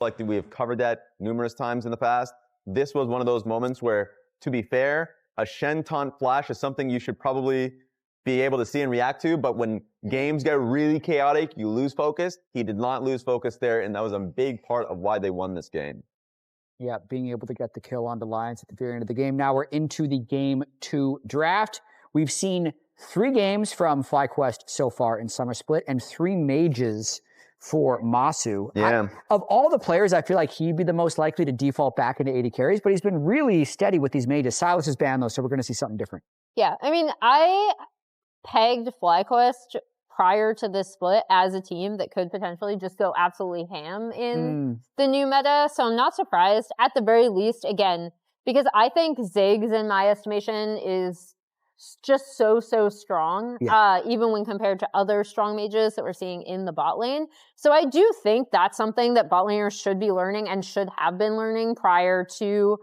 like we have covered that numerous times in the past. This was one of those moments where, to be fair, a Shen taunt flash is something you should probably be able to see and react to, but when games get really chaotic, you lose focus. He did not lose focus there, and that was a big part of why they won this game. Yeah, being able to get the kill onto Lyonz at the very end of the game. Now we're into the Game 2 draft. We've seen 3 games from FlyQuest so far in Summer Split and 3 mages for Massu. Yeah. Of all the players, I feel like he'd be the most likely to default back into AD carries, but he's been really steady with these mages. Silas is banned though, so we're going to see something different. Yeah, I mean, I pegged FlyQuest prior to this split as a team that could potentially just go absolutely ham in the new meta, so I'm not surprised. At the very least, again, because I think Ziggs, in my estimation, is just so strong, even when compared to other strong mages that we're seeing in the bot lane. So I do think that's something that bot laners should be learning and should have been learning prior to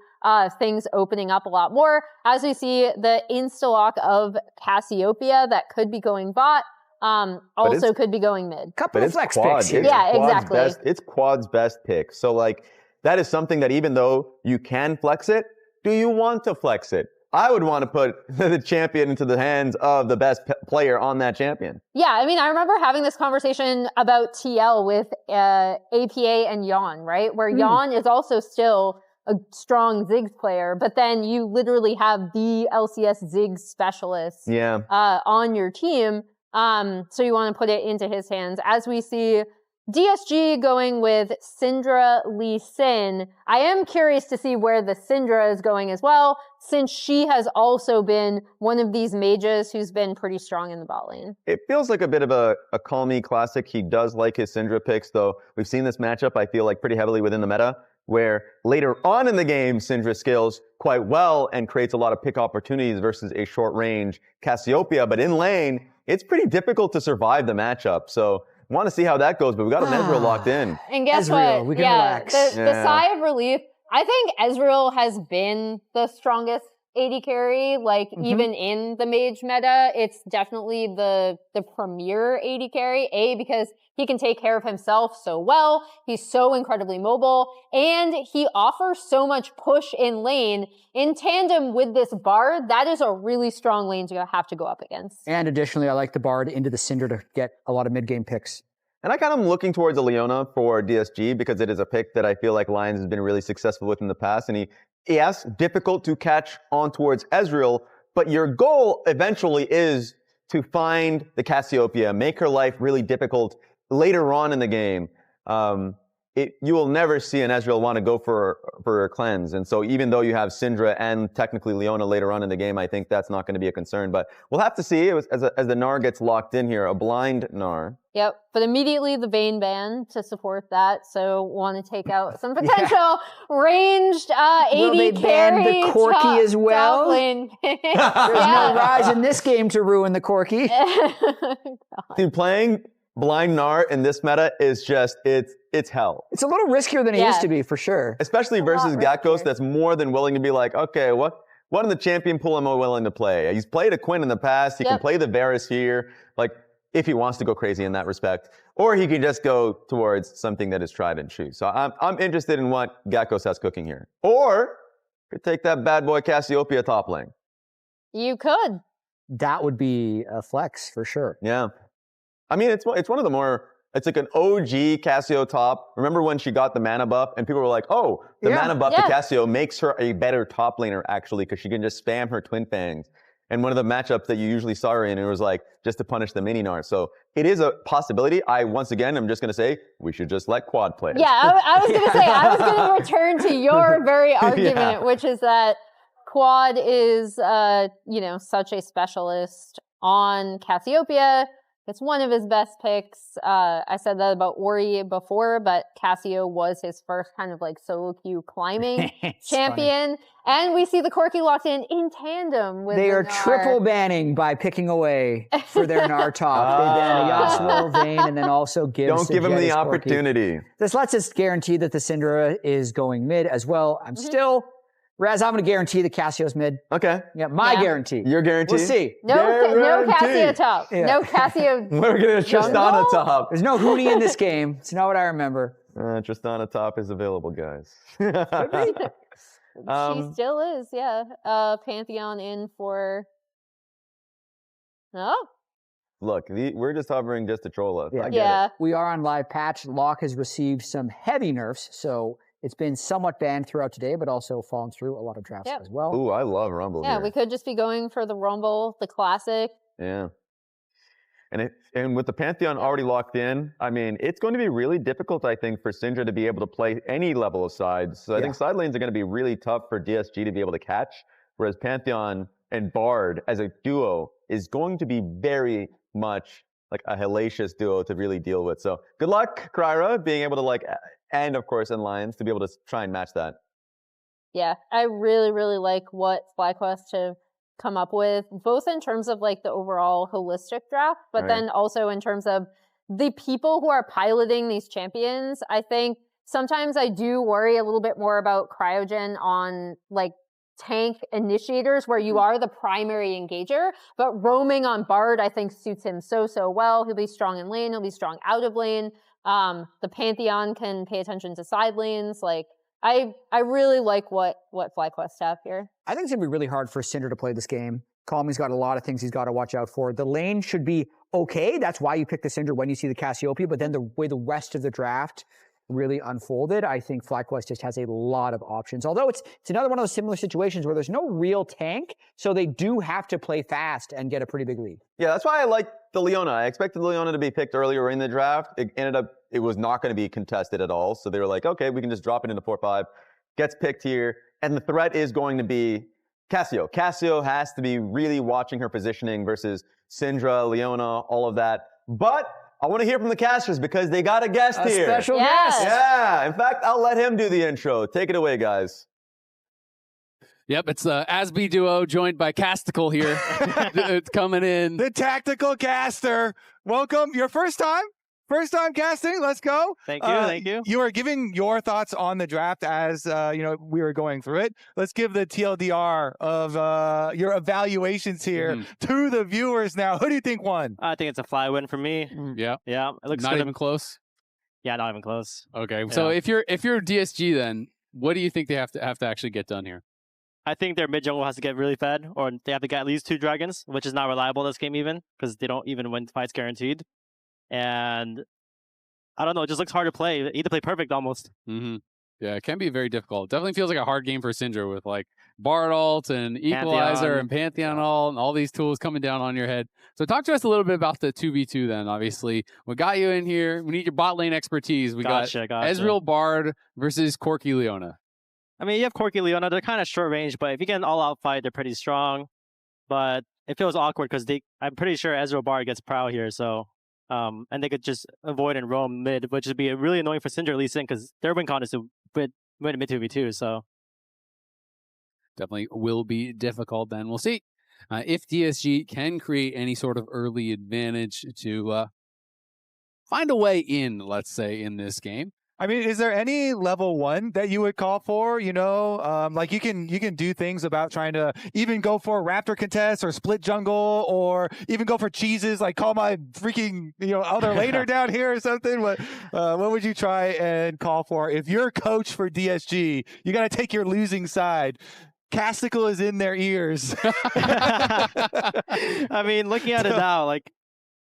things opening up a lot more. As we see the insta-lock of Cassiopeia that could be going bot, also could be going mid. Couple of flex picks here. Yeah, exactly. It's Quad's best pick. So like, that is something that even though you can flex it, do you want to flex it? I would want to put the champion into the hands of the best player on that champion. Yeah, I mean, I remember having this conversation about TL with APA and Yon, right? Where Yon is also still a strong Ziggs player, but then you literally have the LCS Ziggs specialist on your team. So you want to put it into his hands. As we see DSG going with Syndra Lee Sin. I am curious to see where the Syndra is going as well, since she has also been one of these mages who's been pretty strong in the bot lane. It feels like a bit of a Callme classic. He does like his Syndra picks, though. We've seen this matchup, I feel like, pretty heavily within the meta, where later on in the game, Syndra scales quite well and creates a lot of pick opportunities versus a short-range Cassiopeia. But in lane, it's pretty difficult to survive the matchup. So want to see how that goes, but we got an Ezreal locked in. And guess Ezreal, what? We can relax. The sigh of relief. I think Ezreal has been the strongest AD carry, like even in the mage meta. It's definitely the premier AD carry. Because he can take care of himself so well. He's so incredibly mobile, and he offers so much push in lane in tandem with this Bard. That is a really strong lane to have to go up against. And additionally, I like the Bard into the Syndra to get a lot of mid-game picks. And I kind of am looking towards a Leona for DSG because it is a pick that I feel like Lyonz has been really successful with in the past. And yes, difficult to catch on towards Ezreal, but your goal eventually is to find the Cassiopeia, make her life really difficult later on in the game. You will never see an Ezreal want to go for a cleanse. And so even though you have Syndra and technically Leona later on in the game, I think that's not going to be a concern. But we'll have to see as the Gnar gets locked in here, a blind Gnar. Yep, but immediately the Vayne ban to support that. So want to take out some potential ranged AD Will they ban carry the Corki as well? There's no Rise in this game to ruin the Corki. Dude, playing blind Gnar in this meta is just, it's hell. It's a little riskier than it used to be, for sure. Especially versus Gakgos, that's more than willing to be like, okay, what in the champion pool am I willing to play? He's played a Quinn in the past. He can play the Varus here, like, if he wants to go crazy in that respect. Or he can just go towards something that is tried and true. So I'm interested in what Gakgos has cooking here. Or could take that bad boy Cassiopeia top lane. You could. That would be a flex, for sure. Yeah. I mean, it's one of the more, it's like an OG Cassio top. Remember when she got the mana buff and people were like, oh, the mana buff to Cassio makes her a better top laner actually because she can just spam her Twin Fangs. And one of the matchups that you usually saw her in, it was like just to punish the mini Gnar. So it is a possibility. Once again, I'm just going to say we should just let Quad play. Yeah, I was going to say, I was going to return to your very argument, which is that Quad is, such a specialist on Cassiopeia. It's one of his best picks. I said that about Ori before, but Cassio was his first kind of like solo queue climbing champion. Funny. And we see the Corki locked in tandem with They are Gnar. triple banning by picking away for their Gnar top. They ban Yasuo, Vayne, and then also give Don't give him the opportunity. Corki. This lets us guarantee that the Syndra is going mid as well. I'm still... Raz, I'm going to guarantee the Cassio's mid. Okay. Yeah, my guarantee. Your guarantee? We'll see. No Cassio top. Yeah. No Cassio We're going to Tristana top. There's no Hootie in this game. It's not what I remember. Tristana top is available, guys. She still is, yeah. Pantheon in for... Oh. Look, we're just hovering just to troll us. Yeah. I get it. We are on live patch. Locke has received some heavy nerfs, so it's been somewhat banned throughout today, but also fallen through a lot of drafts as well. Ooh, I love Rumble Yeah, here. we could just be going for the Rumble, the classic. Yeah. And with the Pantheon already locked in, I mean, it's going to be really difficult, I think, for Syndra to be able to play any level of sides. So I think side lanes are going to be really tough for DSG to be able to catch, whereas Pantheon and Bard as a duo is going to be very much like a hellacious duo to really deal with. So good luck, KryRa, being able to and of course in Lyonz to be able to try and match that. Yeah, I really, really like what FlyQuest have come up with, both in terms of like the overall holistic draft, but then also in terms of the people who are piloting these champions. I think sometimes I do worry a little bit more about Cryogen on like tank initiators where you are the primary engager, but roaming on Bard I think suits him so well. He'll be strong in lane, he'll be strong out of lane. The Pantheon can pay attention to side lanes. Like I really like what FlyQuest have here. I think it's gonna be really hard for Syndra to play this game. Callme's got a lot of things he's got to watch out for. The lane should be okay. That's why you pick the Syndra when you see the Cassiopeia, but then the way the rest of the draft really unfolded, I think FlyQuest just has a lot of options. Although it's another one of those similar situations where there's no real tank, so they do have to play fast and get a pretty big lead. Yeah, that's why I like the Leona. I expected Leona to be picked earlier in the draft. It was not going to be contested at all. So they were like, okay, we can just drop it into 4-5. Gets picked here. And the threat is going to be Cassio. Cassio has to be really watching her positioning versus Syndra, Leona, all of that. But I want to hear from the casters because they got a guest here. A special guest. Yeah. In fact, I'll let him do the intro. Take it away, guys. Yep, it's the Asby duo joined by Casticle here. It's coming in. The tactical caster. Welcome. Your first time? First time casting. Let's go. Thank you. Thank you. You are giving your thoughts on the draft as we were going through it. Let's give the TLDR of your evaluations here to the viewers now. Who do you think won? I think it's a fly win for me. Yeah. Yeah. It looks not even close. Yeah, not even close. Okay. So if you're DSG, then what do you think they have to actually get done here? I think their mid jungle has to get really fed, or they have to get at least 2 dragons, which is not reliable this game even, because they don't even win fights guaranteed. And I don't know, it just looks hard to play. You need to play perfect almost. Yeah, it can be very difficult. Definitely feels like a hard game for Syndra with like Bard ult and Equalizer and Pantheon ult and all these tools coming down on your head. So talk to us a little bit about the 2v2 then, obviously. We got you in here. We need your bot lane expertise. We got Ezreal Bard versus Corki Leona. I mean, you have Corki Leona. They're kind of short range, but if you get an all-out fight, they're pretty strong. But it feels awkward because I'm pretty sure Ezreal Bard gets prow here, so... and they could just avoid and roam mid, which would be really annoying for Syndra at least because their win con is to win mid 2v2, so. Definitely will be difficult then. We'll see if DSG can create any sort of early advantage to find a way in, let's say, in this game. I mean, is there any level 1 that you would call for? You know, like you can do things about trying to even go for a Raptor contest or split jungle, or even go for cheeses, like call my freaking other laner down here or something. What would you try and call for if you're coach for DSG? You got to take your losing side. Casticle is in their ears. I mean, looking at it now, like.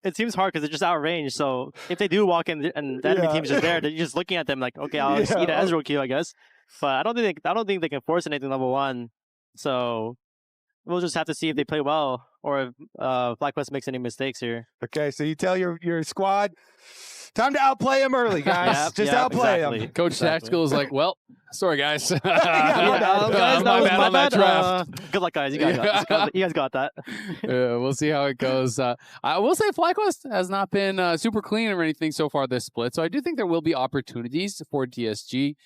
It seems hard because they're just out of range. So if they do walk in and the enemy team's just there, they're just looking at them like, okay, I'll just eat an Ezreal kill, I guess. But I don't think they can force anything level 1. So we'll just have to see if they play well or if FlyQuest makes any mistakes here. Okay, so you tell your squad, time to outplay them early, guys. Just outplay them. Coach Tactical is like, well, sorry, guys. My bad on that draft. Good luck, guys. You guys got that. We'll see how it goes. I will say FlyQuest has not been super clean or anything so far this split, so I do think there will be opportunities for DSG.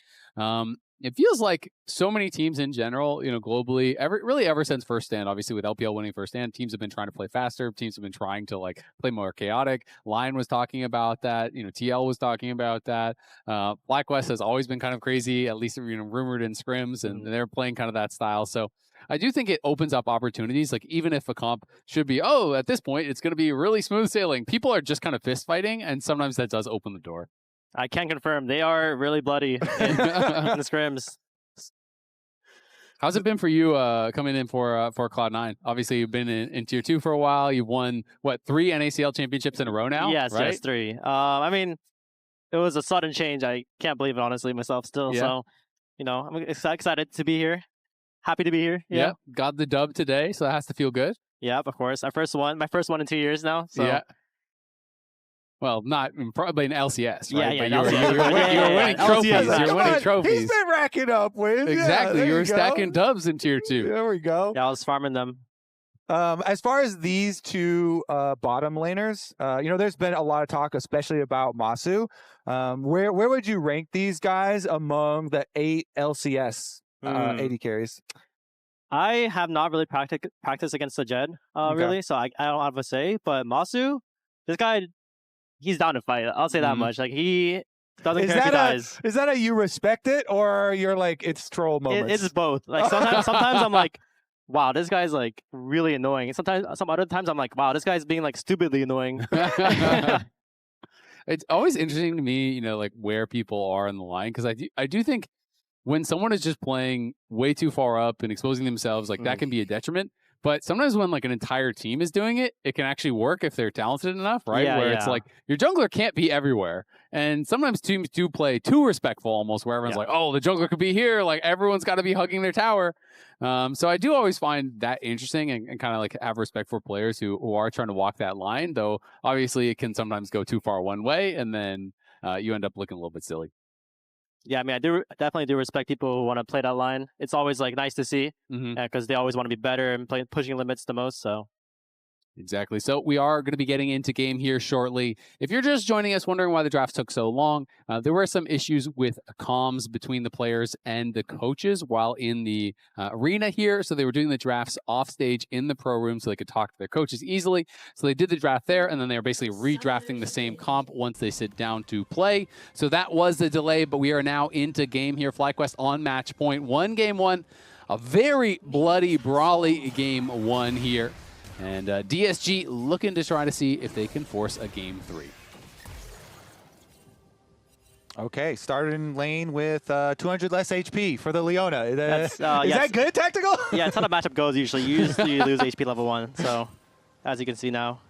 It feels like so many teams in general, globally, ever since First Stand, obviously with LPL winning First Stand, teams have been trying to play faster. Teams have been trying to play more chaotic. Lion was talking about that. TL was talking about that. FlyQuest has always been kind of crazy, at least rumored in scrims, and they're playing kind of that style. So I do think it opens up opportunities. Like even if a comp should be, at this point it's going to be really smooth sailing, people are just kind of fist fighting, and sometimes that does open the door. I can confirm they are really bloody in the scrims. How's it been for you coming in for Cloud9? Obviously, you've been in Tier 2 for a while. You've won, what, 3 NACL championships in a row now? Yes, right? yes, 3. I mean, it was a sudden change. I can't believe it, honestly, myself still. Yeah. So, you know, I'm excited to be here. Happy to be here. Yeah. Yep. Got the dub today, so that has to feel good. Yep, of course. My first one in 2 years now. So. Yeah. Well, not probably an LCS, right? Yeah, but LCS. you're winning trophies. LCS. You're winning trophies. He's been racking up wins. Exactly. Yeah, you were go. stacking dubs in Tier 2. There we go. Yeah, I was farming them. As far as these two bottom laners, you know, there's been a lot of talk, especially about Massu. Where would you rank these guys among the 8 LCS AD carries? I have not really practiced against sajed, really, so I don't have a say. But Massu, this guy, he's down to fight. I'll say that much. Like, he doesn't care if he dies. Is that a you respect it, or you're like, it's troll moments? It's both. Like, sometimes I'm like, wow, this guy's like really annoying. Some other times I'm like, wow, this guy's being like stupidly annoying. It's always interesting to me, you know, like where people are in the line, because I do think when someone is just playing way too far up and exposing themselves, like that can be a detriment. But sometimes when like an entire team is doing it, it can actually work if they're talented enough, right? Yeah, Where it's like your jungler can't be everywhere. And sometimes teams do play too respectful almost, where everyone's like, oh, the jungler could be here. Like everyone's got to be hugging their tower. So I do always find that interesting and kind of like have respect for players who are trying to walk that line, though obviously it can sometimes go too far one way and then you end up looking a little bit silly. Yeah, I mean, I definitely do respect people who want to play that line. It's always like nice to see because they always want to be better and pushing limits the most. So. Exactly. So we are going to be getting into game here shortly. If you're just joining us wondering why the draft took so long, there were some issues with comms between the players and the coaches while in the arena here. So they were doing the drafts off stage in the pro room so they could talk to their coaches easily. So they did the draft there, and then they were basically redrafting the same comp once they sit down to play. So that was the delay, but we are now into game here. FlyQuest on match point 1, game 1. A very bloody, brawly game 1 here. And DSG looking to try to see if they can force a game 3. Okay, started in lane with 200 less HP for the Leona. Is yeah, that good tactical? Yeah, it's how the matchup goes usually. You usually lose HP level 1. So, as you can see now.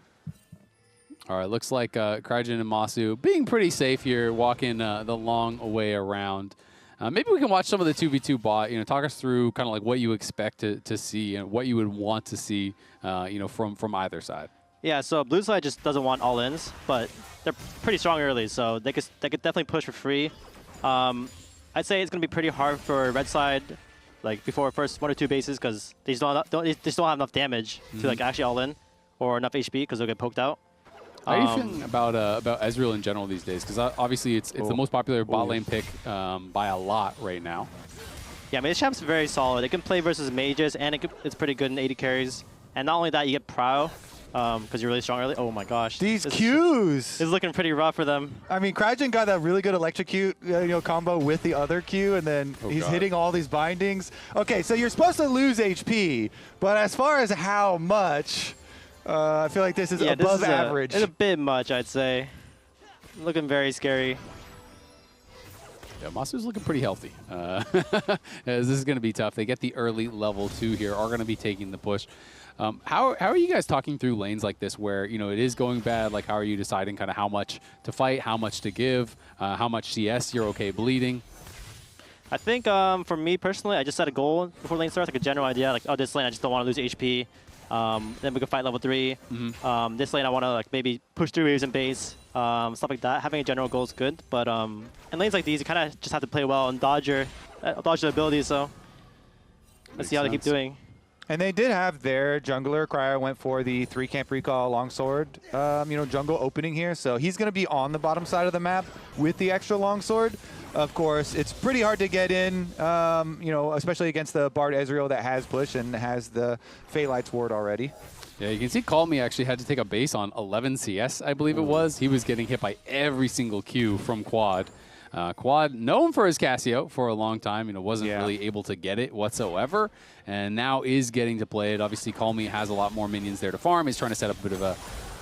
All right, looks like Cryogen and Massu being pretty safe here, walking the long way around. Maybe we can watch some of the 2v2 bot, you know, talk us through kind of like what you expect to see and what you would want to see, you know, from either side. Yeah, so blue side just doesn't want all-ins, but they're pretty strong early, so they could definitely push for free. I'd say it's going to be pretty hard for red side, like before first 1 or 2 bases, because they just don't have enough damage to like actually all-in or enough HP because they'll get poked out. How are you feeling about Ezreal in general these days? Because obviously it's the most popular bot lane pick by a lot right now. Yeah, I mean, this champ's very solid. It can play versus mages, and it's pretty good in AD carries. And not only that, you get Prow, because you're really strong early. Oh my gosh. These Qs! It's looking pretty rough for them. I mean, Cryogen got that really good electrocute combo with the other Q, and then he's hitting all these bindings. Okay, so you're supposed to lose HP, but as far as how much... I feel like this is above average. It's a bit much, I'd say. Looking very scary. Yeah, Massu's looking pretty healthy. This is going to be tough. They get the early level 2 here, are going to be taking the push. How are you guys talking through lanes like this where, you know, it is going bad? Like, how are you deciding kind of how much to fight, how much to give, how much CS you're okay bleeding? I think for me personally, I just set a goal before lane starts, like a general idea, like, oh, this lane I just don't want to lose HP. Then we can fight level 3. This lane I want to like maybe push through waves and base, stuff like that. Having a general goal is good, but in lanes like these, you kind of just have to play well and dodge the abilities. So let's see how they keep doing. And they did have their jungler. KryRa went for the 3-camp recall longsword, you know, jungle opening here. So he's going to be on the bottom side of the map with the extra longsword. Of course, it's pretty hard to get in, you know, especially against the Bard Ezreal that has push and has the Phalight's ward already. Yeah, you can see Callme actually had to take a base on 11 CS, I believe it was. He was getting hit by every single Q from Quad. Quad, known for his Cassio for a long time, you know, wasn't really able to get it whatsoever, and now is getting to play it. Obviously, Callme has a lot more minions there to farm. He's trying to set up a bit of a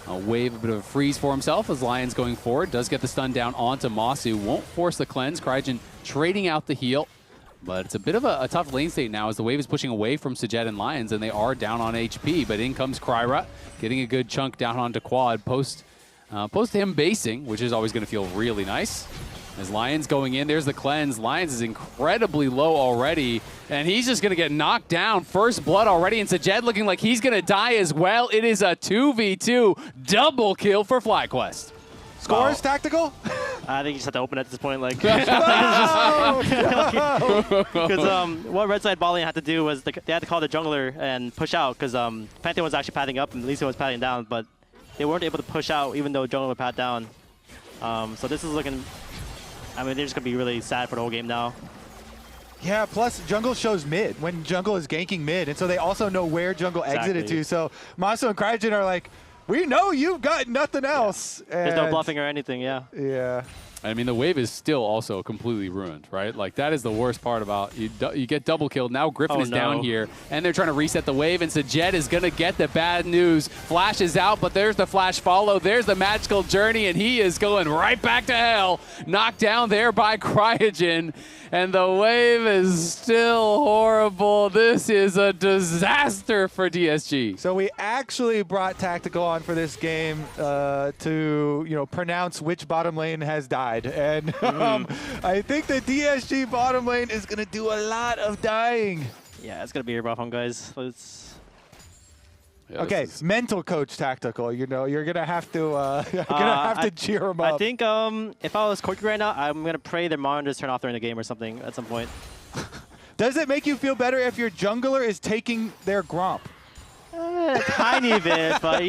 Wave a bit of a freeze for himself as Lyonz going forward. Does get the stun down onto Massu. Won't force the cleanse. KryRa trading out the heal. But it's a bit of a tough lane state now as the wave is pushing away from sajed and Lyonz, and they are down on HP. But in comes KryRa, getting a good chunk down onto quad. Post him basing, which is always going to feel really nice. As Lyonz going in, there's the cleanse. Lyonz is incredibly low already, and he's just going to get knocked down. First blood already, and sajed looking like he's going to die as well. It is a 2v2 double kill for FlyQuest. Scores, Tactical? I think you just have to open at this point. Like, because what red side bot lane had to do was they had to call the jungler and push out because Pantheon was actually padding up and Lisa was padding down, but they weren't able to push out even though jungler would pad down. So this is looking. I mean, they're just going to be really sad for the whole game now. Yeah, plus jungle shows mid when jungle is ganking mid, and so they also know where jungle exited to. So Massu and KryRa are like, we know you've got nothing else. Yeah. There's no bluffing or anything, yeah. Yeah. I mean, the wave is still also completely ruined, right? Like, that is the worst part about you get double killed. Now Gryffin is down here, and they're trying to reset the wave, and sajed is going to get the bad news. Flash is out, but there's the flash follow. There's the magical journey, and he is going right back to hell. Knocked down there by Cryogen, and the wave is still horrible. This is a disaster for DSG. So we actually brought Tactical on for this game to, pronounce which bottom lane has died. And I think the DSG bottom lane is going to do a lot of dying. Yeah, it's going to be a rough one, guys. Yeah, okay, mental coach Tactical. You're going to have to cheer him up. I think if I was Corki right now, I'm going to pray their monitors turn off during the game or something at some point. Does it make you feel better if your jungler is taking their Gromp? A tiny bit, but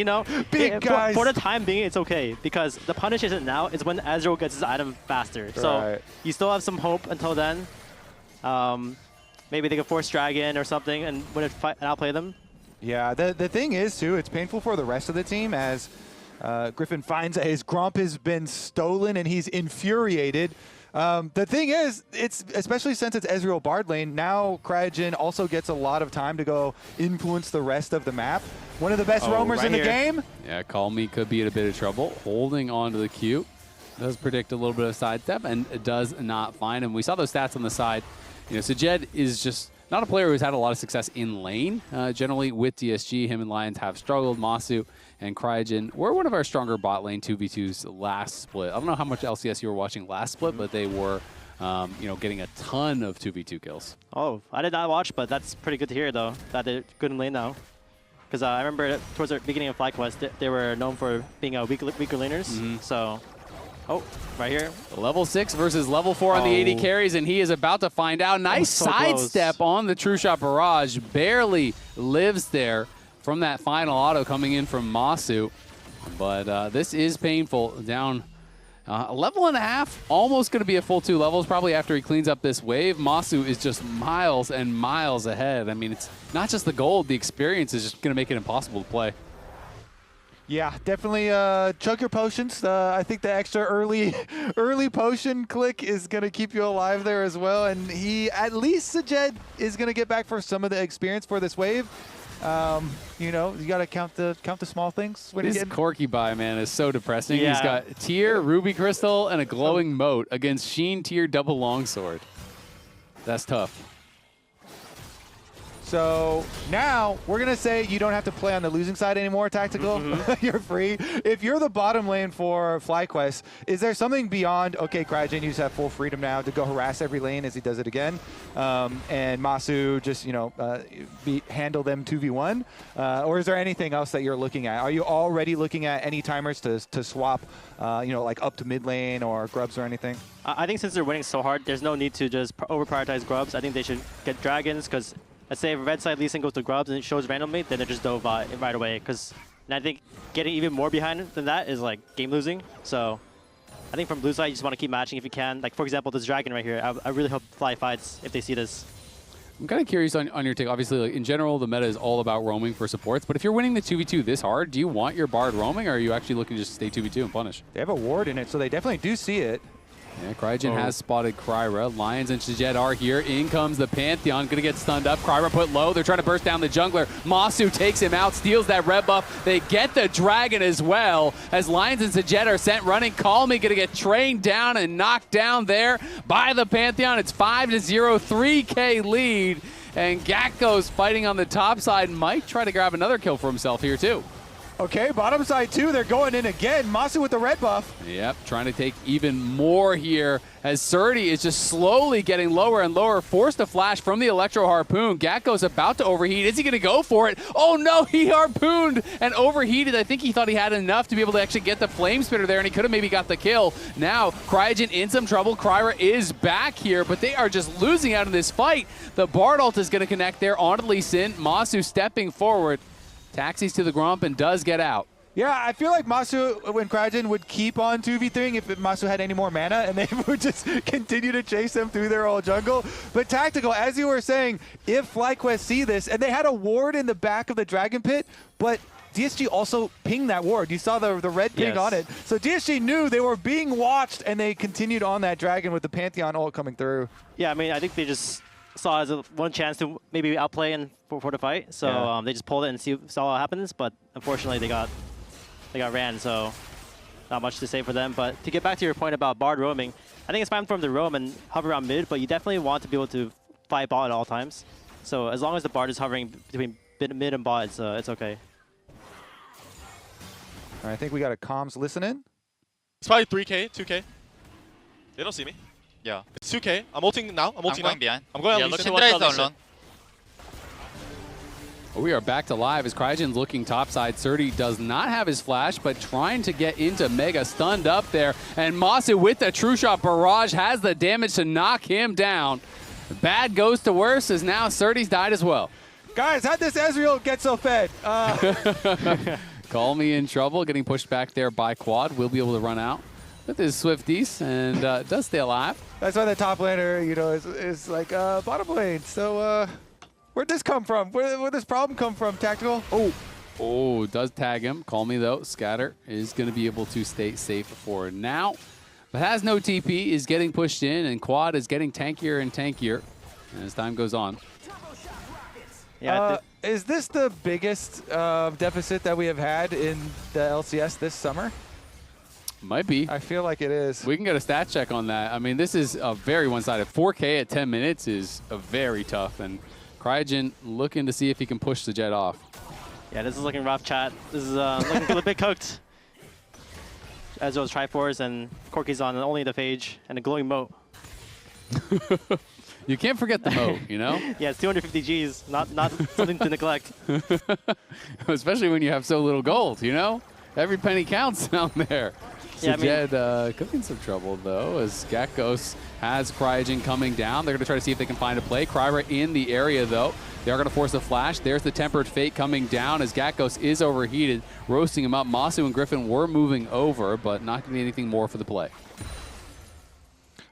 Big guys. For the time being, it's okay because the punish isn't now. It's when Ezreal gets his item faster. So you still have some hope until then. Maybe they can force Dragon or something and outplay them. Yeah, the thing is too, it's painful for the rest of the team as Gryffin finds that his Gromp has been stolen and he's infuriated. The thing is, it's especially since it's Ezreal Bard lane, now KryRa also gets a lot of time to go influence the rest of the map. One of the best roamers in the game. Yeah, Callme could be in a bit of trouble. Holding on to the Q. Does predict a little bit of sidestep and does not find him. We saw those stats on the side. Sajed is just not a player who's had a lot of success in lane. Generally with DSG, him and Lyonz have struggled. Massu and KryRa were one of our stronger bot lane 2v2s last split. I don't know how much LCS you were watching last split, but they were, getting a ton of 2v2 kills. Oh, I did not watch, but that's pretty good to hear, though, that they're good in lane now. Because I remember towards the beginning of FlyQuest, they were known for being weaker laners. So, right here. Level 6 versus level 4 on the AD carries, and he is about to find out. Nice sidestep on the True Shot Barrage. Barely lives there from that final auto coming in from Massu. But this is painful. Down a level and a half, almost going to be a full 2 levels probably after he cleans up this wave. Massu is just miles and miles ahead. I mean, it's not just the gold. The experience is just going to make it impossible to play. Yeah, definitely chug your potions. I think the extra early potion click is going to keep you alive there as well. And at least sajed is going to get back for some of the experience for this wave. You got to count the small things. This Corki buy, man, is so depressing. Yeah. He's got Tier, Ruby Crystal, and a glowing moat against Sheen Tier double longsword. That's tough. So now we're going to say you don't have to play on the losing side anymore, Tactical. You're free. If you're the bottom lane for FlyQuest, is there something beyond, okay, KryRa, you just have full freedom now to go harass every lane as he does it again, and Massu just, handle them 2v1? Or is there anything else that you're looking at? Are you already looking at any timers to swap, like up to mid lane or grubs or anything? I think since they're winning so hard, there's no need to just over-prioritize grubs. I think they should get dragons because let's say if red side Lee Sin goes to grubs and it shows randomly, then they just dove right away. And I think getting even more behind than that is like game losing. So I think from blue side, you just want to keep matching if you can. Like for example, this dragon right here. I really hope Fly fights if they see this. I'm kind of curious on your take. Obviously, like in general, the meta is all about roaming for supports. But if you're winning the 2v2 this hard, do you want your Bard roaming, or are you actually looking to just stay 2v2 and punish? They have a ward in it, so they definitely do see it. Yeah, Cryogen has spotted KryRa. Lyonz and sajed are here. In comes the Pantheon. Gonna get stunned up. KryRa put low. They're trying to burst down the jungler. Massu takes him out, steals that red buff. They get the dragon as well as Lyonz and sajed are sent running. Callme gonna get trained down and knocked down there by the Pantheon. It's 5-0, 3K lead. And Gakgos fighting on the top side might try to grab another kill for himself here too. Okay, bottom side too. They're going in again. Massu with the red buff. Yep, trying to take even more here as Srtty is just slowly getting lower and lower, forced to flash from the Electro Harpoon. Gakgos about to overheat. Is he going to go for it? Oh no, he harpooned and overheated. I think he thought he had enough to be able to actually get the Flame Spitter there, and he could have maybe got the kill. Now, Cryogen in some trouble. KryRa is back here, but they are just losing out in this fight. The Bard ult is going to connect there onto Lee Sin. Massu stepping forward. Taxis to the Grump and does get out. Yeah, I feel like Massu and Cryogen would keep on 2v3ing if Massu had any more mana, and they would just continue to chase them through their whole jungle. But Tactical, as you were saying, if FlyQuest see this, and they had a ward in the back of the Dragon Pit, but DSG also pinged that ward. You saw the red ping on it. So DSG knew they were being watched, and they continued on that Dragon with the Pantheon ult coming through. Yeah, I mean, I think they just saw it as one chance to maybe outplay and for the fight. So they just pulled it and saw what happens. But unfortunately, they got ran. So not much to say for them. But to get back to your point about Bard roaming, I think it's fine for him to roam and hover around mid. But you definitely want to be able to fight bot at all times. So as long as the Bard is hovering between mid and bot, it's okay. All right, I think we got a comms listening. It's probably 3K, 2K. They don't see me. Yeah. It's 2K. I'm ulting now. I'm ulting now. going behind. I'm going Yeah, on look, Lee Sin. Syndra is down low. We are back to live as Cryogen's looking topside. Srtty does not have his flash, but trying to get into Mega, stunned up there. And Massu with the True Shot Barrage has the damage to knock him down. Bad goes to worse as now Srtty's died as well. Guys, how'd this Ezreal get so fed? Callme in trouble, getting pushed back there by Quad. Will be able to run out with his Swifties and does stay alive. That's why the top laner, you know, is like bottom lane. So where'd this come from? Where'd this problem come from, Tactical? Oh, does tag him. Callme though. Scatter is going to be able to stay safe for now. But has no TP, is getting pushed in, and Quad is getting tankier and tankier as time goes on. Yeah. Is this the biggest deficit that we have had in the LCS this summer? Might be. I feel like it is. We can get a stat check on that. I mean, this is a very one-sided. 4K at 10 minutes is a very tough, and Cryogen looking to see if he can push the Jet off. Yeah, this is looking rough, chat. This is looking a bit cooked. As well as Triforce and Corki's on only the Phage and a glowing moat. You can't forget the moat, you know? Yeah, it's 250 Gs, not something to neglect. Especially when you have so little gold, you know? Every penny counts down there. Yeah, Sajed could be in some trouble, though, as Gakgos has Cryogen coming down. They're going to try to see if they can find a play. KryRa in the area, though. They are going to force a flash. There's the Tempered Fate coming down as Gakgos is overheated, roasting him up. Massu and Gryffin were moving over, but not going to be anything more for the play.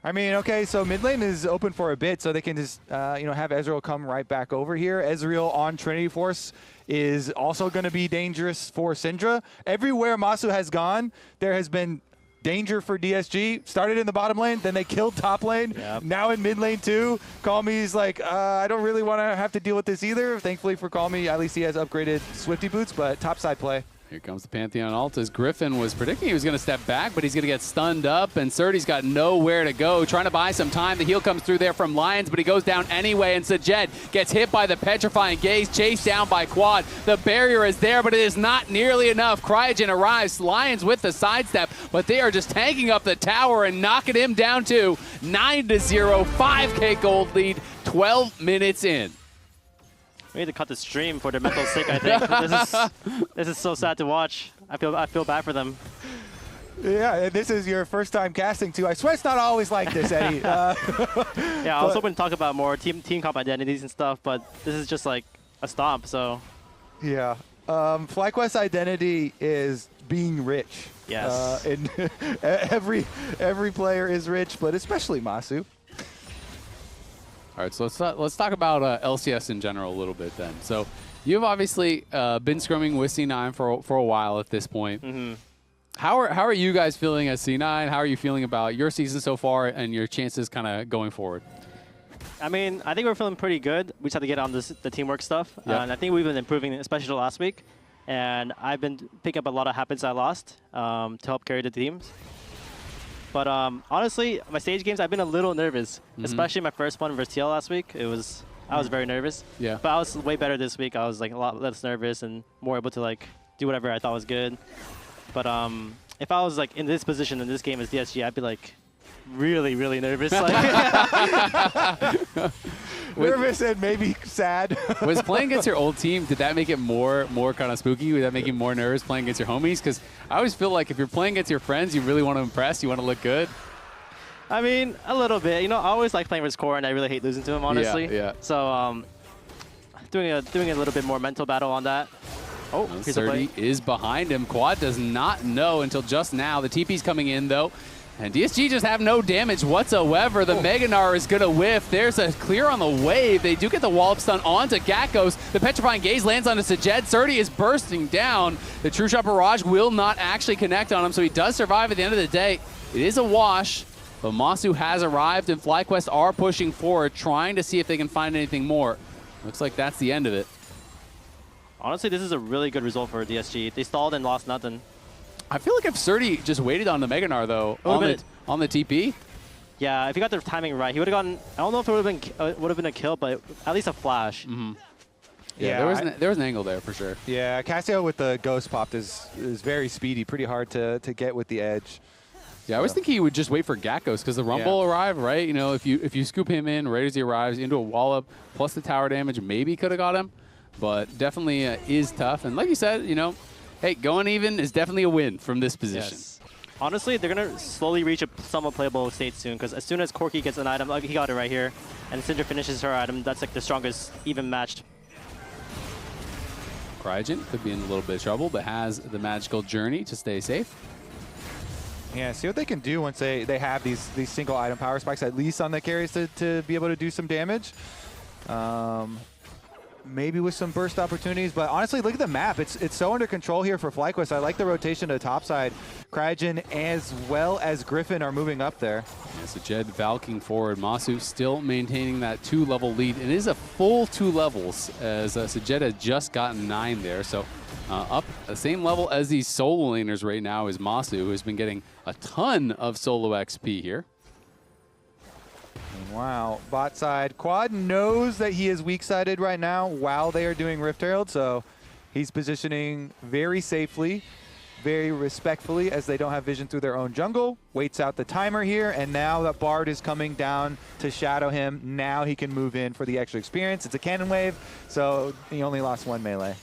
I mean, okay, so mid lane is open for a bit, so they can just, you know, have Ezreal come right back over here. Ezreal on Trinity Force is also going to be dangerous for Syndra. Everywhere Massu has gone, there has been danger for DSG. Started in the bottom lane, then they killed top lane. Yep. Now in mid lane too. Callme's like, I don't really want to have to deal with this either. Thankfully for Callme, at least he has upgraded Swifty boots, but topside play. Here comes the Pantheon ult as Gryffin was predicting he was going to step back, but he's going to get stunned up, and Srtty's got nowhere to go. Trying to buy some time. The heal comes through there from Lyonz, but he goes down anyway, and sajed gets hit by the Petrifying Gaze, chased down by Quad. The barrier is there, but it is not nearly enough. Cryogen arrives, Lyonz with the sidestep, but they are just tanking up the tower and knocking him down too. 9-0, 5K gold lead, 12 minutes in. We need to cut the stream for their mental sake, I think. This is so sad to watch. I feel bad for them. Yeah, and this is your first time casting too. I swear it's not always like this, Eddie. Yeah, I was hoping to talk about more team comp identities and stuff, but this is just like a stomp, so. Yeah. FlyQuest identity is being rich. Yes. And every player is rich, but especially Massu. All right, so let's talk about LCS in general a little bit then. So you've obviously been scrumming with C9 for a while at this point. Mm-hmm. How are you guys feeling at C9? How are you feeling about your season so far and your chances kind of going forward? I mean, I think we're feeling pretty good. We just have to get on the teamwork stuff. Yep. And I think we've been improving, especially last week. And I've been picking up a lot of habits I lost to help carry the teams. But honestly, my stage games, I've been a little nervous, especially my first one versus TL last week. I was very nervous. Yeah. But I was way better this week. I was like a lot less nervous and more able to like do whatever I thought was good. But if I was like in this position in this game as DSG, I'd be like really, really nervous. Nervous and maybe sad. Was playing against your old team, did that make it more kind of spooky? Would that make you more nervous playing against your homies? Because I always feel like if you're playing against your friends, you really want to impress, you want to look good. I mean, a little bit. You know, I always like playing with Core, and I really hate losing to him, honestly. Yeah. So doing a little bit more mental battle on that. Oh, here's a play. Srtty is behind him. Quad does not know until just now. The TP's coming in, though. And DSG just have no damage whatsoever. The Mega Gnar is going to whiff. There's a clear on the wave. They do get the wallop stun onto Gakgos. The Petrifying Gaze lands onto sajed. Srtty is bursting down. The True Shot Barrage will not actually connect on him, so he does survive at the end of the day. It is a wash, but Massu has arrived, and FlyQuest are pushing forward, trying to see if they can find anything more. Looks like that's the end of it. Honestly, this is a really good result for DSG. They stalled and lost nothing. I feel like if Srtty just waited on the Mega Gnar, though, on the TP. Yeah, if he got the timing right, he would have gotten. I don't know if it would have been a kill, but at least a flash. Yeah, there was an angle there for sure. Yeah, Cassio with the ghost popped is very speedy, pretty hard to get with the edge. Yeah, I always think he would just wait for Gakgos because the Rumble arrived, right? You know, if you scoop him in right as he arrives into a wallop plus the tower damage, maybe could have got him, but definitely is tough. And like you said, you know, hey, going even is definitely a win from this position. Yes. Honestly, they're going to slowly reach a somewhat playable state soon, because as soon as Corki gets an item, like he got it right here, and Syndra finishes her item, that's like the strongest even matched. Cryogen could be in a little bit of trouble, but has the magical journey to stay safe. Yeah, see what they can do once they have these single item power spikes, at least on the carries to be able to do some damage. Maybe with some burst opportunities, but honestly, look at the map. It's so under control here for FlyQuest. I like the rotation to the top side. Cryogen as well as Gryffin are moving up there. Yeah, sajed valking forward. Massu still maintaining that 2-level lead. It is a full 2 levels as sajed has just gotten 9 there. So up the same level as these solo laners right now is Massu, who has been getting a ton of solo XP here. Wow, bot side. Quad knows that he is weak-sided right now while they are doing Rift Herald, so he's positioning very safely, very respectfully, as they don't have vision through their own jungle. Waits out the timer here, and now that Bard is coming down to shadow him. Now he can move in for the extra experience. It's a cannon wave, so he only lost 1 melee.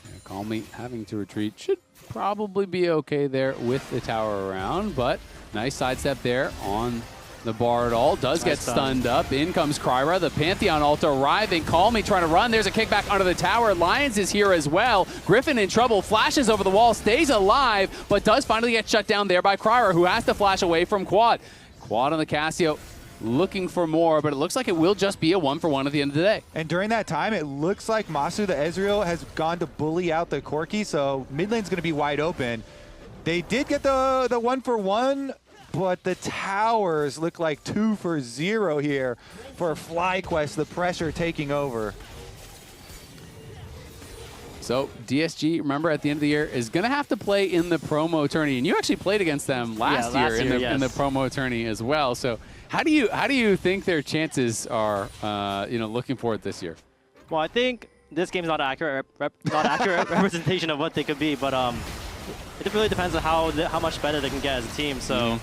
Yeah, Callme having to retreat should probably be okay there with the tower around, but nice sidestep there on the Bard ult. Does get stunned up. In comes KryRa. The Pantheon ult arriving. Callme trying to run. There's a kickback under the tower. Lyonz is here as well. Gryffin in trouble. Flashes over the wall. Stays alive, but does finally get shut down there by KryRa, who has to flash away from Quad. Quad on the Cassio looking for more, but it looks like it will just be a 1-for-1 at the end of the day. And during that time, it looks like Massu, the Ezreal, has gone to bully out the Corki, so mid lane's going to be wide open. They did get the 1-for-1, but the towers look like 2-for-0 here for FlyQuest, the pressure taking over. So DSG, remember, at the end of the year, is going to have to play in the promo tourney. And you actually played against them last year in the promo tourney as well. So how do you think their chances are, looking forward this year? Well, I think this game's not accurate representation of what they could be, but it really depends on how much better they can get as a team. So.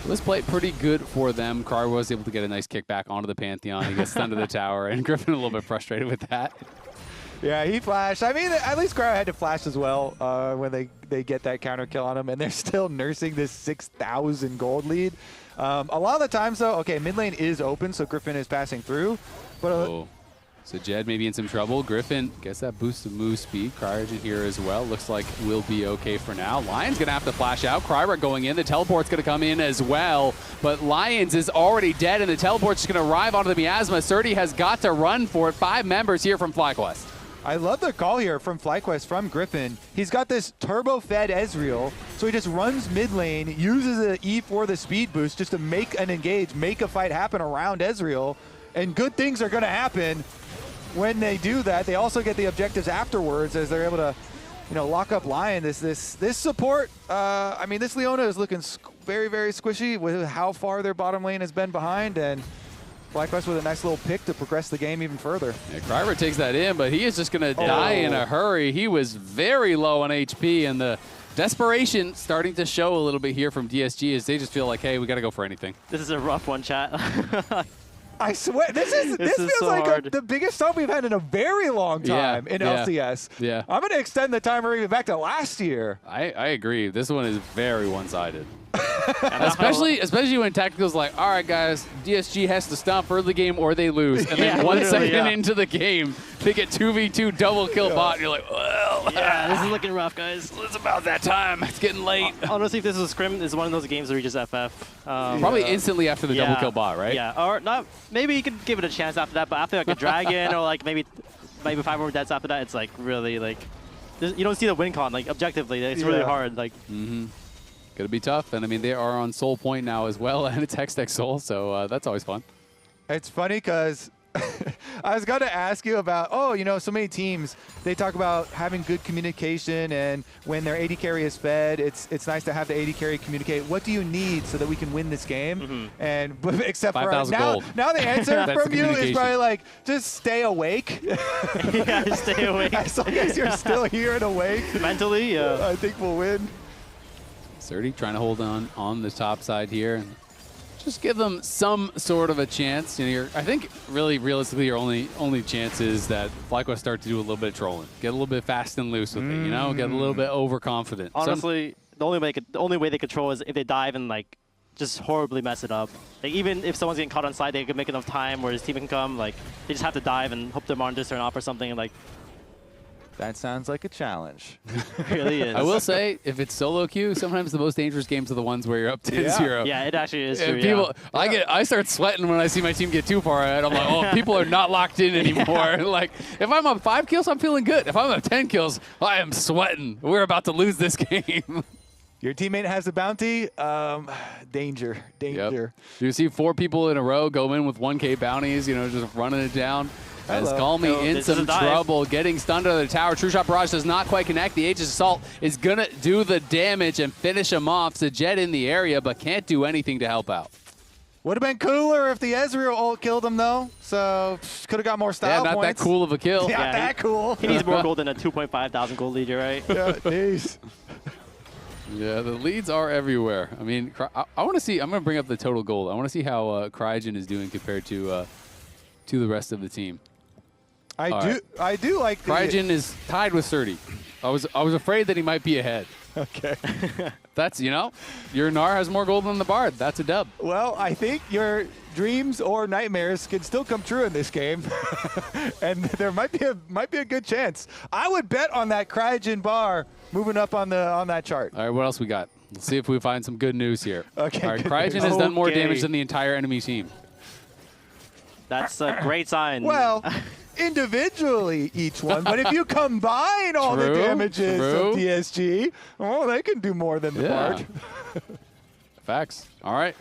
This played pretty good for them. KryRa was able to get a nice kickback onto the Pantheon. He gets stunned to the tower, and Gryffin a little bit frustrated with that. Yeah, he flashed. I mean, at least KryRa had to flash as well when they get that counter kill on him, and they're still nursing this 6,000 gold lead. A lot of the times, though, okay, mid lane is open, so Gryffin is passing through. But sajed maybe in some trouble. Gryffin gets that boost of move speed. Cryogen here as well. Looks like we'll be okay for now. Lyonz going to have to flash out. KryRa going in. The teleport's going to come in as well. But Lyonz is already dead, and the teleport's going to arrive onto the miasma. Srtty has got to run for it. 5 members here from FlyQuest. I love the call here from FlyQuest, from Gryffin. He's got this turbo-fed Ezreal, so he just runs mid lane, uses an E for the speed boost just to make an engage, make a fight happen around Ezreal, and good things are going to happen when they do that. They also get the objectives afterwards as they're able to, you know, lock up Lion. This support, I mean, this Leona is looking very, very squishy with how far their bottom lane has been behind, and FlyQuest with a nice little pick to progress the game even further. Yeah, KryRa takes that in, but he is just going to die in a hurry. He was very low on HP, and the desperation starting to show a little bit here from DSG as they just feel like, hey, we got to go for anything. This is a rough one, chat. I swear, this feels so like hard. the biggest sub we've had in a very long time in LCS. Yeah. I'm going to extend the timer even back to last year. I agree. This one is very one-sided. especially when Tactical's like, all right, guys, DSG has to stop early game or they lose. And then 1 second into the game, they get 2v2 double kill bot. And you're like, well, yeah, this is looking rough, guys. It's about that time. It's getting late. Honestly, if this was Scrim, this is one of those games where you just FF. Probably instantly after the double kill bot, right? Yeah, or not. Maybe you could give it a chance after that, but after like a dragon or like maybe 5 more deaths after that, it's like really like you don't see the win con like objectively. It's really hard. Like. Gonna be tough, and I mean they are on Soul Point now as well, and it's Hextech Soul, so that's always fun. It's funny because I was going to ask you about, you know, so many teams, they talk about having good communication, and when their AD carry is fed, it's nice to have the AD carry communicate. What do you need so that we can win this game? And except for now the answer from you is probably like, just stay awake. Yeah, just stay awake. As long as you're still here and awake. Mentally, yeah. I think we'll win. Srtty trying to hold on the top side here and just give them some sort of a chance. You know, I think really realistically your only chance is that FlyQuest start to do a little bit of trolling, get a little bit fast and loose with it. You know, get a little bit overconfident. Honestly, the only way they control is if they dive and like just horribly mess it up. Like even if someone's getting caught on side, they can make enough time where his team can come. Like they just have to dive and hope their monitors turn off or something. And like. That sounds like a challenge. It really is. I will say, if it's solo queue, sometimes the most dangerous games are the ones where you're up 10-0. Yeah, it actually is true. People, I start sweating when I see my team get too far ahead. I'm like, oh, people are not locked in anymore. Like, if I'm up 5 kills, I'm feeling good. If I'm up 10 kills, I am sweating. We're about to lose this game. Your teammate has a bounty. Danger. Yep. You see 4 people in a row go in with 1K bounties, you know, just running it down. As Callme in some trouble, getting stunned under the tower. True Shot Barrage does not quite connect. The Aegis Assault is going to do the damage and finish him off. Sajed in the area, but can't do anything to help out. Would have been cooler if the Ezreal ult killed him, though. So could have got more style points. That cool of a kill. Not that cool. He needs more gold than a 2,500 gold lead, right? Yeah, jeez. Yeah, the leads are everywhere. I mean, I want to see. I'm going to bring up the total gold. I want to see how Cryogen is doing compared to the rest of the team. I do like Cryogen is tied with Srtty. I was afraid that he might be ahead. Okay. That's, you know, your Gnar has more gold than the Bard. That's a dub. Well, I think your dreams or nightmares can still come true in this game. And there might be a good chance. I would bet on that Cryogen bar moving up on that chart. All right, what else we got? Let's see if we find some good news here. Okay. All right, Cryogen has done more damage than the entire enemy team. That's a great sign. Well, individually each one, but if you combine all the damages of DSG, they can do more than the Bard. Facts. All right.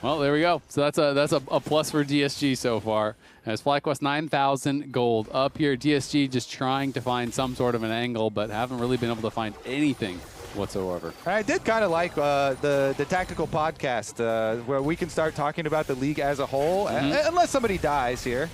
Well, there we go. So that's a plus for DSG so far. As FlyQuest 9,000 gold up here. DSG just trying to find some sort of an angle, but haven't really been able to find anything whatsoever. I did kind of like the tactical podcast where we can start talking about the league as a whole, unless somebody dies here.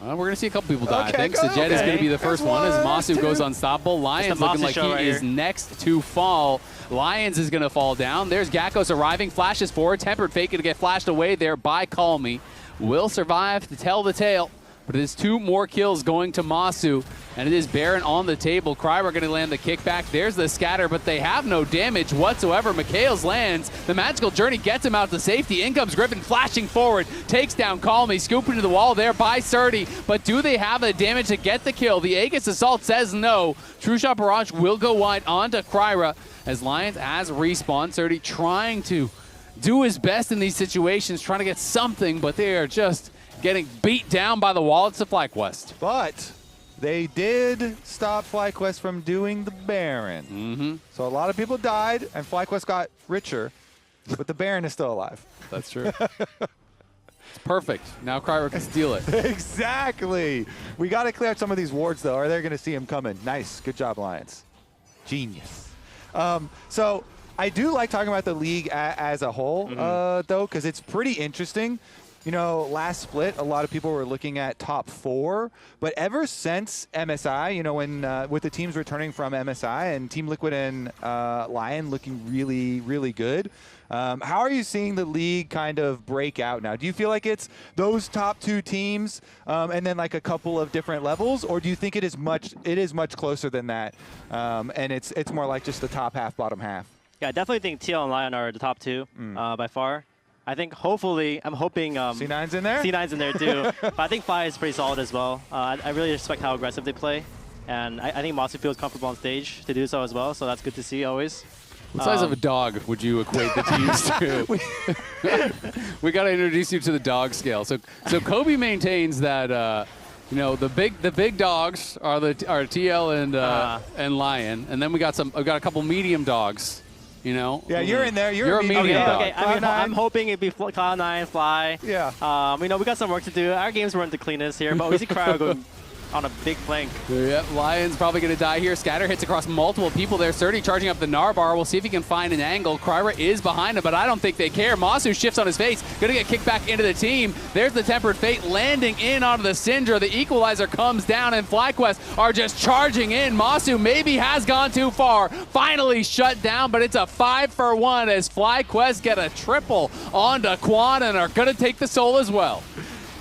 We're going to see a couple people die. I think Sajed is going to be the first one as Massu goes unstoppable. Lyonz looking like he is next to fall. Lyonz is going to fall down. There's Gakgos arriving, flashes forward. Tempered Fate going to get flashed away there by Callme. Will survive to tell the tale. But it is 2 more kills going to Massu, and it is Baron on the table. KryRa going to land the kickback. There's the scatter, but they have no damage whatsoever. Mikhails lands. The magical journey gets him out to safety. In comes Gryffin flashing forward, takes down Callme, scooping to the wall there by Srtty. But do they have the damage to get the kill? The Aegis Assault says no. True Shot Barrage will go wide onto KryRa as Lyonz has respawned. Srtty trying to do his best in these situations, trying to get something, but they are just getting beat down by the wallets of FlyQuest. But they did stop FlyQuest from doing the Baron. So a lot of people died, and FlyQuest got richer, but the Baron is still alive. That's true. It's perfect. Now KryRa can steal it. Exactly. We got to clear out some of these wards, though, or they're going to see him coming. Nice. Good job, Lyonz. Genius. So I do like talking about the league as a whole, though, because it's pretty interesting. You know, last split, a lot of people were looking at top 4, but ever since MSI, you know, when with the teams returning from MSI and Team Liquid and Lion looking really, really good, how are you seeing the league kind of break out now? Do you feel like it's those top 2 teams and then like a couple of different levels, or do you think it is much closer than that, and it's more like just the top half, bottom half? Yeah, I definitely think TL and Lion are the top 2 by far. I think hopefully, I'm hoping C9's in there? C9's in there too. But I think Fly is pretty solid as well. I really respect how aggressive they play. And I think Massu feels comfortable on stage to do so as well. So that's good to see always. What size of a dog would you equate the teams to? We got to introduce you to the dog scale. So Kobe maintains that you know, the big dogs are TL and Lion, and then we got a couple medium dogs. You know? Yeah, you're in there. You're a medium dog. Okay. I'm hoping it'd be Cloud9, Fly. Yeah. You know, we got some work to do. Our games weren't the cleanest here, but we see KryRa going on a big flank. Yep, Lion's probably going to die here. Scatter hits across multiple people there. Srtty charging up the Gnar bar. We'll see if he can find an angle. KryRa is behind him, but I don't think they care. Massu shifts on his face. Going to get kicked back into the team. There's the Tempered Fate landing in onto the Syndra. The Equalizer comes down, and FlyQuest are just charging in. Massu maybe has gone too far. Finally shut down, but it's a 5-for-1 as FlyQuest get a triple onto Quan and are going to take the soul as well.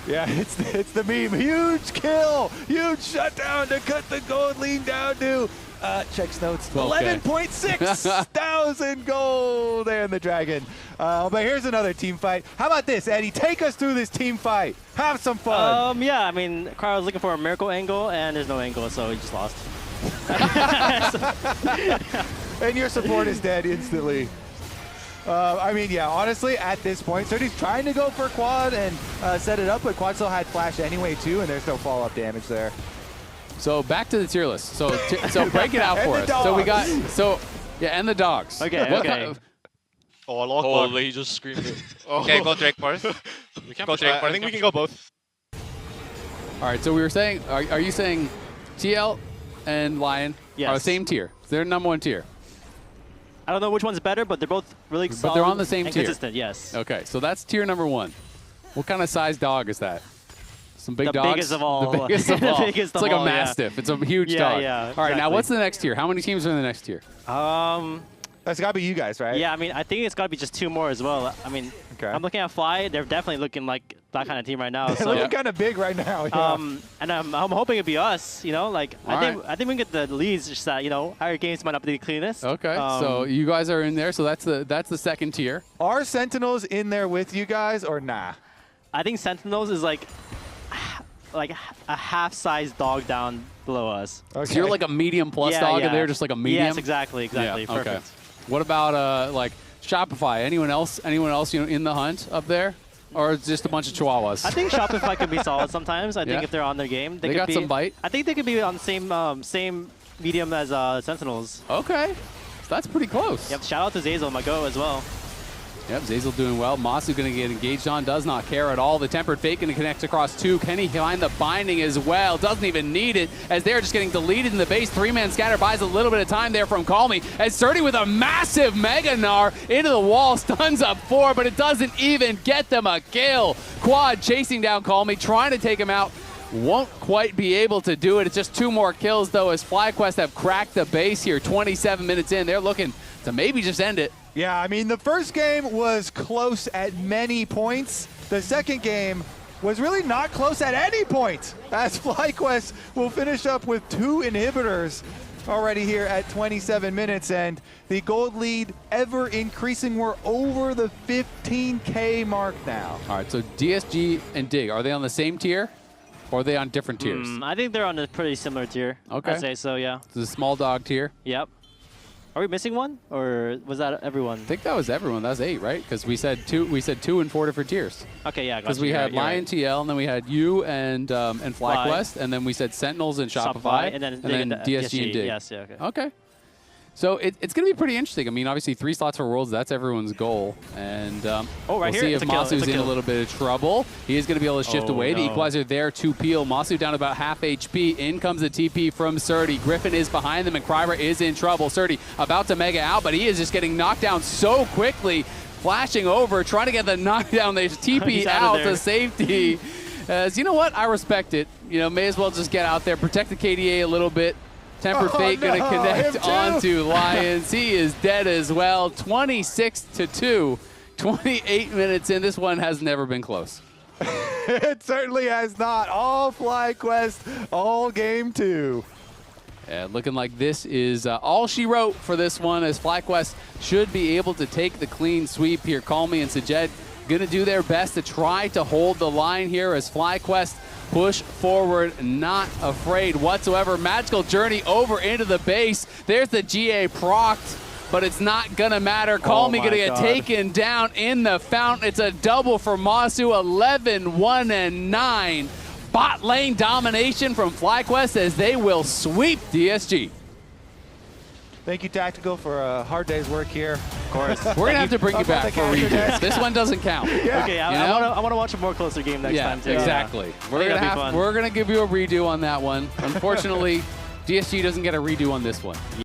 Yeah, it's the meme. Huge kill, huge shutdown to cut the gold lead down to, checks notes, 11.6 thousand gold there in the Dragon. But here's another team fight. How about this, Eddie? Take us through this team fight. Have some fun. Yeah, I mean, KryRa was looking for a miracle angle, and there's no angle, so he just lost. And your support is dead instantly. I mean, yeah, honestly, at this point, Srtty's trying to go for quad and set it up, but quad still had flash anyway, too, and there's no follow-up damage there. So back to the tier list. So break it out for us. So we got, and the dogs. Okay. Oh, Allah Akbar. Holy, he just screamed it. Oh. Okay, go Drake first. We can go Drake first. I think we can go both. All right, so we were saying, are you saying TL and Lion are the same tier? They're number 1 tier. I don't know which one's better, but they're both really solid. But they're on the same tier. Consistent, yes. Okay, so that's tier number 1. What kind of size dog is that? Some big dogs? The biggest of all. The biggest of all. It's like a mastiff. It's a huge dog. Yeah, all right, now what's the next tier? How many teams are in the next tier? That's got to be you guys, right? Yeah, I mean, I think it's got to be just 2 more as well. I mean, I'm looking at Fly. They're definitely looking like that kind of team right now. They're looking kind of big right now. Yeah. And I'm hoping it'd be us. You know, like I think we can get the leads. Just that, you know, our games might not be the cleanest. Okay, so you guys are in there. So that's the second tier. Are Sentinels in there with you guys or nah? I think Sentinels is like a half-sized dog down below us. Okay. So you're like a medium plus dog, and they're just like a medium. Yes, exactly. Yeah, Perfect. Okay. What about like Shopify? Anyone else? You know, in the hunt up there, or it's just a bunch of Chihuahuas? I think Shopify could be solid sometimes. I think if they're on their game, they got some bite. I think they could be on the same medium as Sentinels. Okay, so that's pretty close. Yep. Shout out to Azael, my go as well. Yep, Azael doing well. Massu going to get engaged on, does not care at all. The Tempered Fate going to connect across 2. Can he find the binding as well? Doesn't even need it as they're just getting deleted in the base. 3-man scatter buys a little bit of time there from Callme as Srtty with a massive Mega Gnar into the wall, stuns up 4, but it doesn't even get them a kill. Quad chasing down Callme, trying to take him out. Won't quite be able to do it. It's just 2 more kills, though, as FlyQuest have cracked the base here. 27 minutes in. They're looking to maybe just end it. Yeah, I mean, the first game was close at many points. The second game was really not close at any point, as FlyQuest will finish up with 2 inhibitors already here at 27 minutes, and the gold lead ever increasing. We're over the 15K mark now. All right, so DSG and Dig, are they on the same tier? Or are they on different tiers? I think they're on a pretty similar tier. Okay. I'd say so, yeah. This is a small dog tier. Yep. Are we missing one, or was that everyone? I think that was everyone. That was 8, right? Because we said 2. We said 2 in 4 different tiers. Okay, yeah. Because we had Lion TL, and then we had you and FlyQuest, and then we said Sentinels and Shopify, and then DSG and Dig. Yes, yeah, okay. Okay. So it's going to be pretty interesting. I mean, obviously 3 slots for Worlds, that's everyone's goal. And we'll see if Massu's in a little bit of trouble. He is going to be able to shift away. The Equalizer there to peel. Massu down about half HP. In comes the TP from Srtty. Gryffin is behind them, and KryRa is in trouble. Srtty about to mega out, but he is just getting knocked down so quickly. Flashing over, trying to get the knockdown. They TP out to safety. As you know what? I respect it. You know, may as well just get out there, protect the KDA a little bit. Tempered Fate going to connect onto Lyonz. He is dead as well. 26-2. 28 minutes in. This one has never been close. It certainly has not. All FlyQuest, all game 2. Yeah, looking like this is all she wrote for this one, as FlyQuest should be able to take the clean sweep here. Callme and Sajed going to do their best to try to hold the line here as FlyQuest push forward, not afraid whatsoever. Magical journey over into the base. There's the GA procced, but it's not gonna matter. Callme gonna get taken down in the fountain. It's a double for Massu, 11-1 and 9. Bot lane domination from FlyQuest as they will sweep DSG. Thank you, Tactical, for a hard day's work here. Of course. We're going to have to bring you back for redos. This one doesn't count. Yeah. Okay, I want to watch a more closer game next time, too. Exactly. We're going to give you a redo on that one. Unfortunately, DSG doesn't get a redo on this one.